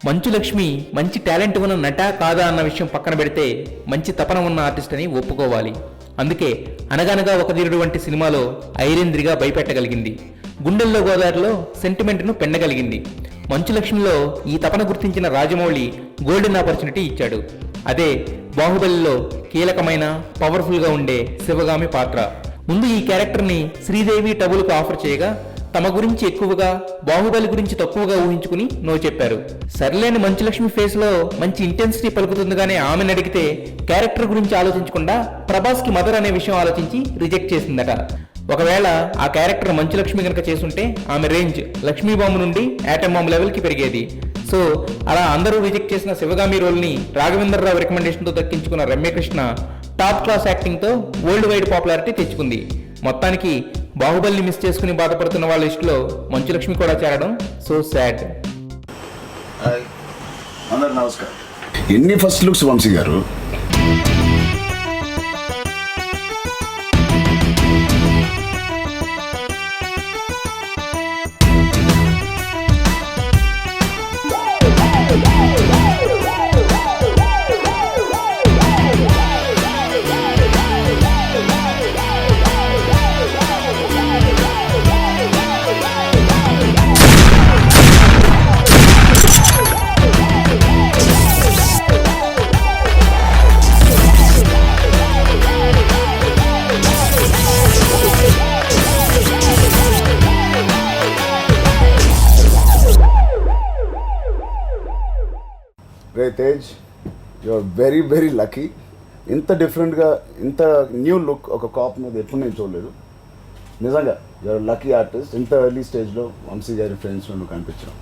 మంచు లక్ష్మి మంచి టాలెంట్ ఉన్న నట కాదా అన్న విషయం పక్కన పెడితే మంచి తపన ఉన్న ఆర్టిస్ట్ అని ఒప్పుకోవాలి. అందుకే అనగనగా ఒక ధీరుడు వంటి సినిమాలో ఐరేంద్రిగా భయపెట్టగలిగింది. గుండెల్లో గోదావరిలో సెంటిమెంట్ను పెండగలిగింది. మంచు లక్ష్మిలో ఈ తపన గుర్తించిన రాజమౌళి గోల్డెన్ ఆపర్చునిటీ ఇచ్చాడు. అదే బాహుబలిలో కీలకమైన పవర్ఫుల్గా ఉండే శివగామి పాత్ర. ముందు ఈ క్యారెక్టర్ని శ్రీదేవి టబుల్కు ఆఫర్ చేయగా తమ గురించి ఎక్కువగా బాహుబలి గురించి తక్కువగా ఊహించుకుని నో చెప్పారు. సరిలేని మంచులక్ష్మి ఫేస్ లో మంచి ఇంటెన్సిటీ పలుకుతుందిగానే ఆమెను అడిగితే క్యారెక్టర్ గురించి ఆలోచించకుండా ప్రభాస్ కి మదర్ అనే విషయం ఆలోచించి రిజెక్ట్ చేసిందట. ఒకవేళ ఆ క్యారెక్టర్ మంచులక్ష్మి కనుక చేసుంటే ఆమె రేంజ్ లక్ష్మీ బాంబు నుండి యాటమ్ బాంబు లెవెల్ కి పెరిగేది. సో అలా అందరూ రిజెక్ట్ చేసిన శివగామి రోల్ ని రాఘవేంద్ర రావు రికమెండేషన్ తో దక్కించుకున్న రమ్యకృష్ణ టాప్ క్లాస్ యాక్టింగ్ తో వరల్డ్ వైడ్ పాపులారిటీ తెచ్చుకుంది. మొత్తానికి బాహుబలిని మిస్ చేసుకుని బాధపడుతున్న వాళ్ళ లిస్టులో మంచులక్ష్మి కూడా చేరడం సో సాడ్. అందరు నమస్కారం. ఎన్ని ఫస్ట్ లుక్స్ వంశీ గారు? రే Tej, you are very very lucky. ఇంత డిఫరెంట్గా ఇంత న్యూ లుక్ ఒక కాప్ మీద ఎప్పుడు నేను చూడలేదు. నిజంగా యు ఆర్ లక్కీ ఆర్టిస్ట్. ఇంత ఎర్లీ స్టేజ్లో వంశీ గారి ఫ్రెండ్స్లో నువ్వు కనిపించడం